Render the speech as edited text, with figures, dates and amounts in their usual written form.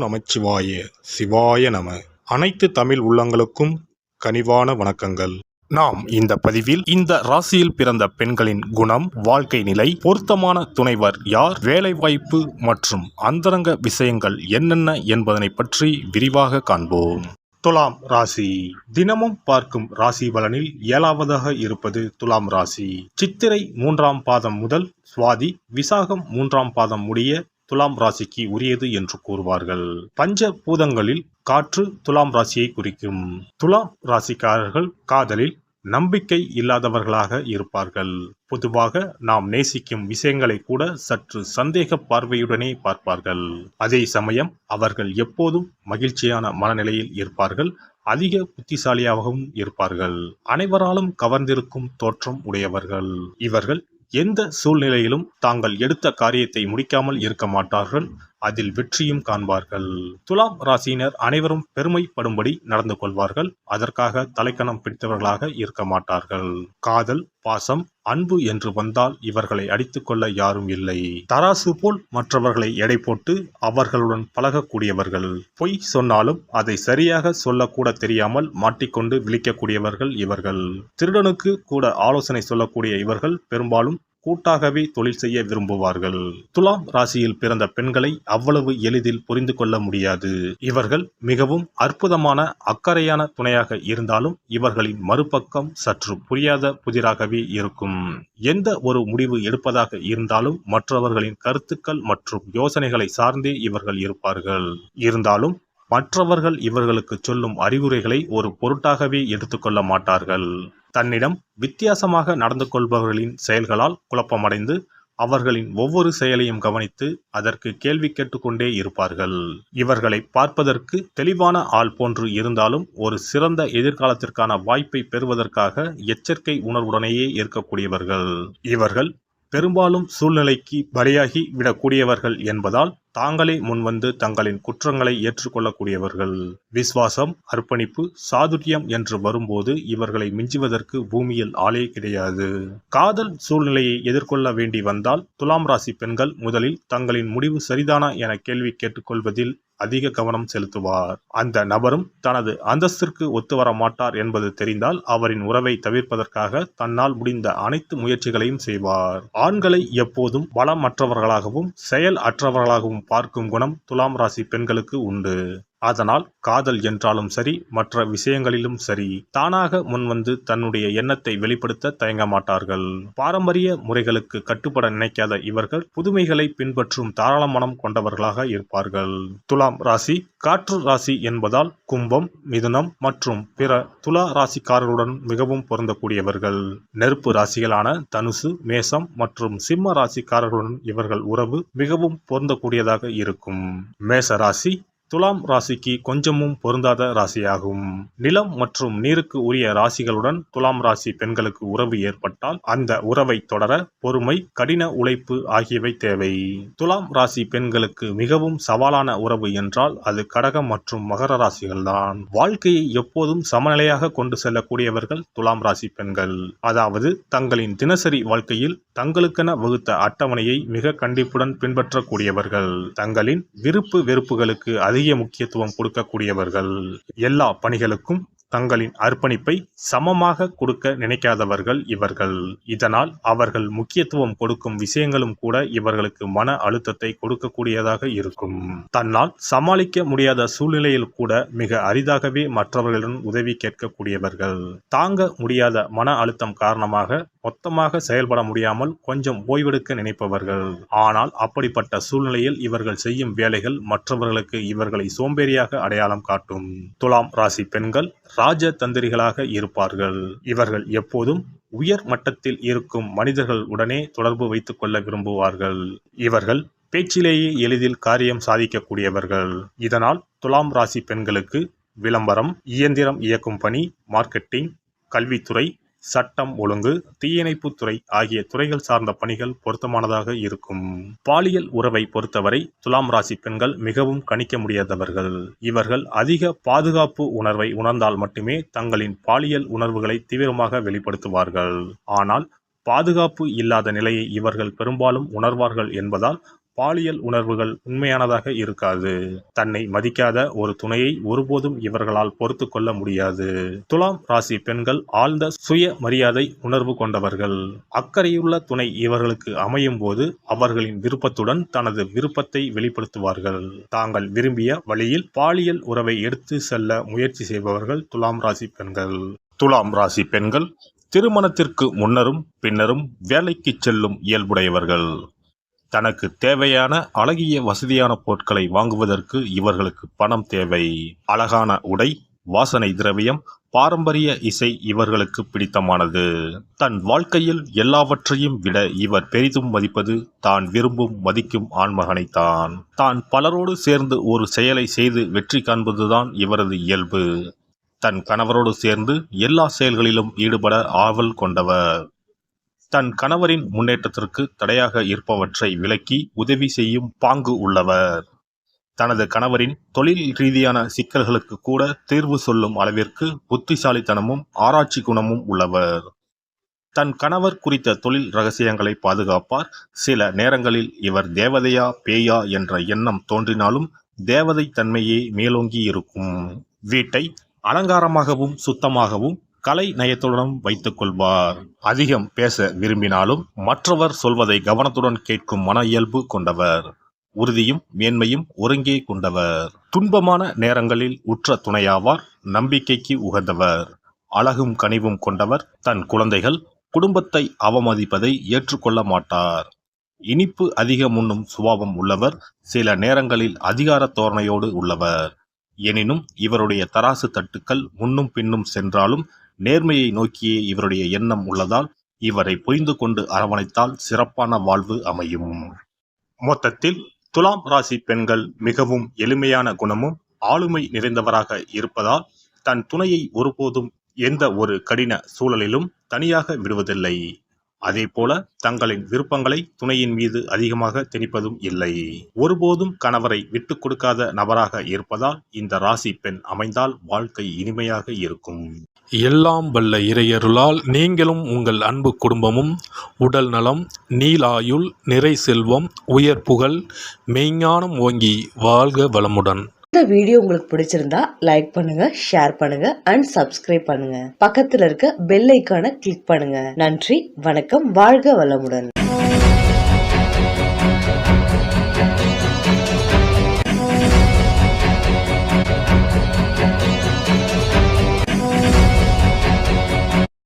நமச்சிவாய சிவாய நம. அனைத்து தமிழ் உள்ளங்களுக்கும் கனிவான வணக்கங்கள். நாம் இந்த பதிவில் இந்த ராசியில் பிறந்த பெண்களின் குணம், வாழ்க்கை நிலை, பொருத்தமான துணைவர் யார், வேலைவாய்ப்பு மற்றும் அந்தரங்க விஷயங்கள் என்னென்ன என்பதனை பற்றி விரிவாக காண்போம். துலாம் ராசி. தினமும் பார்க்கும் ராசி பலனில் 7வதாக இருப்பது துலாம் ராசி. சித்திரை 3ஆம் பாதம் முதல் சுவாதி விசாகம் 3ஆம் பாதம் முடிய துலாம் ராசிக்கு உரியது என்று கூறுவார்கள். பஞ்ச பூதங்களில் காற்று துலாம் ராசியை குறிக்கும். துலாம் ராசிக்காரர்கள் காதலில் நம்பிக்கை இல்லாதவர்களாக இருப்பார்கள். பொதுவாக நாம் நேசிக்கும் விஷயங்களை கூட சற்று சந்தேக பார்வையுடனே பார்ப்பார்கள். அதே சமயம் அவர்கள் எப்போதும் மகிழ்ச்சியான மனநிலையில் இருப்பார்கள். அதிக புத்திசாலியாகவும் இருப்பார்கள். அனைவராலும் கவர்ந்திருக்கும் தோற்றம் உடையவர்கள். இவர்கள் எந்த சூழ்நிலையிலும் தாங்கள் எடுத்த காரியத்தை முடிக்காமல் இருக்க மாட்டார்கள். அதில் வெற்றியும் காண்பார்கள். துலாம் ராசியினர் அனைவரும் பெருமைப்படும்படி நடந்து கொள்வார்கள். அதற்காக தலைக்கணம் பிடித்தவர்களாக இருக்க மாட்டார்கள். காதல், பாசம், அன்பு என்று வந்தால் இவர்களை அடித்துக் கொள்ள யாரும் இல்லை. தராசு போல் மற்றவர்களை எடை போட்டு அவர்களுடன் பழகக்கூடியவர்கள். பொய் சொன்னாலும் அதை சரியாக சொல்லக்கூட தெரியாமல் மாட்டிக்கொண்டு விழிக்கக்கூடியவர்கள் இவர்கள். திருடனுக்கு கூட ஆலோசனை சொல்லக்கூடிய இவர்கள் பெரும்பாலும் கூட்டாகவே தொழில் செய்ய விரும்புவார்கள். துலாம் ராசியில் பிறந்த பெண்களை அவ்வளவு எளிதில் புரிந்து கொள்ள முடியாது. இவர்கள் மிகவும் அற்புதமான அக்கறையான துணையாக இருந்தாலும் இவர்களின் மறுபக்கம் சற்று புரியாத புதிராகவே இருக்கும். எந்த ஒரு முடிவு எடுப்பதாக இருந்தாலும் மற்றவர்களின் கருத்துக்கள் மற்றும் யோசனைகளை சார்ந்தே இவர்கள் இருப்பார்கள். இருந்தாலும் மற்றவர்கள் இவர்களுக்கு சொல்லும் அறிவுரைகளை ஒரு பொருட்டாகவே எடுத்துக்கொள்ள மாட்டார்கள். தன்னிடம் வித்தியாசமாக நடந்து கொள்பவர்களின் செயல்களால் குழப்பமடைந்து அவர்களின் ஒவ்வொரு செயலையும் கவனித்து அதற்கு கேள்வி கேட்டுக்கொண்டே இருப்பார்கள். இவர்களை பார்ப்பதற்கு தெளிவான ஆள் போன்று இருந்தாலும் ஒரு சிறந்த எதிர்காலத்திற்கான வாய்ப்பை பெறுவதற்காக எச்சரிக்கை உணர்வுடனேயே இருக்கக்கூடியவர்கள். இவர்கள் பெரும்பாலும் சூழ்நிலைக்கு பலியாகி விடக்கூடியவர்கள் என்பதால் தாங்களே முன்வந்து தங்களின் குற்றங்களை ஏற்றுக்கொள்ளக்கூடியவர்கள். விசுவாசம், அர்ப்பணிப்பு, சாதுரியம் என்று வரும்போது இவர்களை மிஞ்சுவதற்கு பூமியில் ஆளே கிடையாது. காதல் சூழ்நிலையை எதிர்கொள்ள வேண்டி வந்தால் துலாம் ராசி பெண்கள் முதலில் தங்களின் முடிவு சரிதானா என கேள்வி கேட்டுக்கொள்வதில் அதிக கவனம் செலுத்துவார். அந்த நபரும் தனது அந்தஸ்திற்கு ஒத்துவர மாட்டார் என்பது தெரிந்தால் அவரின் உறவை தவிர்ப்பதற்காக தன்னால் முடிந்த அனைத்து முயற்சிகளையும் செய்வார். ஆண்களை எப்போதும் பலமற்றவர்களாகவும் செயல் அற்றவர்களாகவும் பார்க்கும் குணம் துலாம் ராசி பெண்களுக்கு உண்டு. அதனால் காதல் என்றாலும் சரி, மற்ற விஷயங்களிலும் சரி, தானாக முன்வந்து தன்னுடைய எண்ணத்தை வெளிப்படுத்த தயங்க மாட்டார்கள். பாரம்பரிய முறைகளுக்கு கட்டுப்பட நினைக்காத இவர்கள் புதுமைகளை பின்பற்றும் தாராள மனம் கொண்டவர்களாக இருப்பார்கள். துலாம் ராசி காற்று ராசி என்பதால் கும்பம், மிதுனம் மற்றும் பிற துலா ராசிக்காரர்களுடன் மிகவும் பொருந்தக்கூடியவர்கள். நெருப்பு ராசிகளான தனுசு, மேசம் மற்றும் சிம்ம ராசிக்காரர்களுடன் இவர்கள் உறவு மிகவும் பொருந்தக்கூடியதாக இருக்கும். மேச ராசி துலாம் ராசிக்கு கொஞ்சமும் பொருந்தாத ராசியாகும். நிலம் மற்றும் நீருக்கு உரிய ராசிகளுடன் துலாம் ராசி பெண்களுக்கு உறவு ஏற்பட்டால் அந்த உறவை தொடர பொறுமை, கடின உழைப்பு ஆகியவை தேவை. துலாம் ராசி பெண்களுக்கு மிகவும் சவாலான உறவு என்றால் அது கடகம் மற்றும் மகர ராசிகள்தான். வாழ்க்கையை எப்போதும் சமநிலையாக கொண்டு செல்லக்கூடியவர்கள் துலாம் ராசி பெண்கள். அதாவது தங்களின் தினசரி வாழ்க்கையில் தங்களுக்கென வகுத்த அட்டவணையை மிக கண்டிப்புடன் பின்பற்றக்கூடியவர்கள். தங்களின் விருப்பு வெறுப்புகளுக்கு அதிக முக்கியத்துவம் கொடுக்கக்கூடியவர்கள். எல்லா பணிகளுக்கும் தங்களின் அர்ப்பணிப்பை சமமாக கொடுக்க நினைக்காதவர்கள் இவர்கள். இதனால் அவர்கள் முக்கியத்துவம் கொடுக்கும் விஷயங்களும் கூட இவர்களுக்கு மன அழுத்தத்தை கொடுக்கக்கூடியதாக இருக்கும். தன்னால் சமாளிக்க முடியாத சூழ்நிலையில் கூட மிக அரிதாகவே மற்றவர்களிடம் உதவி கேட்கக்கூடியவர்கள். தாங்க முடியாத மன அழுத்தம் காரணமாக மொத்தமாக செயல்பட முடியாமல் கொஞ்சம் ஓய்வெடுக்க நினைப்பவர்கள். ஆனால் அப்படிப்பட்ட சூழ்நிலையில் இவர்கள் செய்யும் வேலைகள் மற்றவர்களுக்கு இவர்களை சோம்பேறியாக அடையாளம் காட்டும். துலாம் ராசி பெண்கள் ராஜதந்திரிகளாக இருப்பார்கள். இவர்கள் எப்போதும் உயர் மட்டத்தில் இருக்கும் மனிதர்கள் உடனே தொடர்பு வைத்துக் கொள்ள விரும்புவார்கள். இவர்கள் பேச்சிலேயே எளிதில் காரியம் சாதிக்கக்கூடியவர்கள். இதனால் துலாம் ராசி பெண்களுக்கு விளம்பரம், இயந்திரம் இயக்கும் பணி, மார்க்கெட்டிங், கல்வித்துறை, சட்டம் ஒழுங்கு, தீயணைப்புத்துறை ஆகிய துறைகள் சார்ந்த பணிகள் பொருத்தமானதாக இருக்கும். பாலியல் உறவை பொறுத்தவரை துலாம் ராசி பெண்கள் மிகவும் கணிக்க முடியாதவர்கள். இவர்கள் அதிக பாதுகாப்பு உணர்வை உணர்ந்தால் மட்டுமே தங்களின் பாலியல் உணர்வுகளை தீவிரமாக வெளிப்படுத்துவார்கள். ஆனால் பாதுகாப்பு இல்லாத நிலையை இவர்கள் பெரும்பாலும் உணர்வார்கள் என்பதால் பாலியல் உணர்வுகள் உண்மையானதாக இருக்காது. தன்னை மதிக்காத ஒரு துணையை ஒருபோதும் இவர்களால் பொறுத்து கொள்ள முடியாது. துலாம் ராசி பெண்கள் ஆழ்ந்த சுய மரியாதை உணர்வு கொண்டவர்கள். அக்கறையுள்ள துணை இவர்களுக்கு அமையும் போது அவர்களின் விருப்பத்துடன் தனது விருப்பத்தை வெளிப்படுத்துவார்கள். தாங்கள் விரும்பிய வழியில் பாலியல் உறவை எடுத்து செல்ல முயற்சி செய்பவர்கள் துலாம் ராசி பெண்கள். துலாம் ராசி பெண்கள் திருமணத்திற்கு முன்னரும் பின்னரும் வேலைக்கு செல்லும் இயல்புடையவர்கள். தனக்கு தேவையான அழகிய வசதியான பொருட்களை வாங்குவதற்கு இவர்களுக்கு பணம் தேவை. அழகான உடை, வாசனை திரவியம், பாரம்பரிய இசை இவர்களுக்கு பிடித்தமானது. தன் வாழ்க்கையில் எல்லாவற்றையும் விட இவர் பெரிதும் மதிப்பது தான் விரும்பும் மதிக்கும் ஆண்மகனைத்தான். தான் பலரோடு சேர்ந்து ஒரு செயலை செய்து வெற்றி காண்பதுதான் இவரது இயல்பு. தன் கணவரோடு சேர்ந்து எல்லா செயல்களிலும் ஈடுபட ஆவல் கொண்டவர். தன் கணவரின் முன்னேற்றத்திற்கு தடையாக இருப்பவற்றை விலக்கி உதவி செய்யும் பாங்கு உள்ளவர். தனது கணவரின் தொழில் ரீதியான சிக்கல்களுக்கு கூட தீர்வு சொல்லும் அளவிற்கு புத்திசாலித்தனமும் ஆராய்ச்சி குணமும் உள்ளவர். தன் கணவர் குறித்த தொழில் ரகசியங்களை பாதுகாப்பார். சில நேரங்களில் இவர் தேவதையா பேயா என்ற எண்ணம் தோன்றினாலும் தேவதை தன்மையே மேலோங்கி இருக்கும். வீட்டை அலங்காரமாகவும் சுத்தமாகவும் கலை நயத்துடன் வைத்துக் கொள்வார். அதிகம் பேச விரும்பினாலும் மற்றவர் சொல்வதை கவனத்துடன் கேட்கும் மன இயல்பு கொண்டவர். உறுதியும் மேன்மையும் ஒருங்கே கொண்டவர். துன்பமான நேரங்களில் உற்ற துணையாவார். நம்பிக்கைக்கு உகந்தவர். அழகும் கனிவும் கொண்டவர். தன் குழந்தைகள் குடும்பத்தை அவமதிப்பதை ஏற்றுக்கொள்ள மாட்டார். இனிப்பு அதிகம் உண்ணும் சுபாவம் உள்ளவர். சில நேரங்களில் அதிகார தோரணையோடு உள்ளவர். எனினும் இவருடைய தராசு தட்டுக்கள் முன்னும் பின்னும் சென்றாலும் நேர்மையை நோக்கியே இவருடைய எண்ணம் உள்ளதால் இவரை புரிந்து கொண்டு அரவணைத்தால் சிறப்பான வாழ்வு அமையும். மொத்தத்தில் துலாம் ராசி பெண்கள் மிகவும் எளிமையான குணமும் ஆளுமை நிறைந்தவராக இருப்பதால் தன் துணையை ஒருபோதும் எந்த ஒரு கடின சூழலிலும் தனியாக விடுவதில்லை. அதேபோல தங்களின் விருப்பங்களை துணையின் மீது அதிகமாக திணிப்பதும் இல்லை. ஒருபோதும் கணவரை விட்டு கொடுக்காத நபராக இருப்பதால் இந்த ராசி பெண் அமைந்தால் வாழ்க்கை இனிமையாக இருக்கும். எல்லாம் வல்ல இறையருளால் நீங்களும் உங்கள் அன்பு குடும்பமும் உடல் நலம், நீலாயுள், நிறை செல்வம், உயர் புகழ், மெய்ஞானம் ஓங்கி வாழ்க வளமுடன். இந்த வீடியோ உங்களுக்கு பிடிச்சிருந்தா லைக் பண்ணுங்க, ஷேர் பண்ணுங்க அண்ட் சப்ஸ்கிரைப் பண்ணுங்க. பக்கத்துல இருக்க பெல் ஐகானை கிளிக் பண்ணுங்க. நன்றி, வணக்கம், வாழ்க வளமுடன்.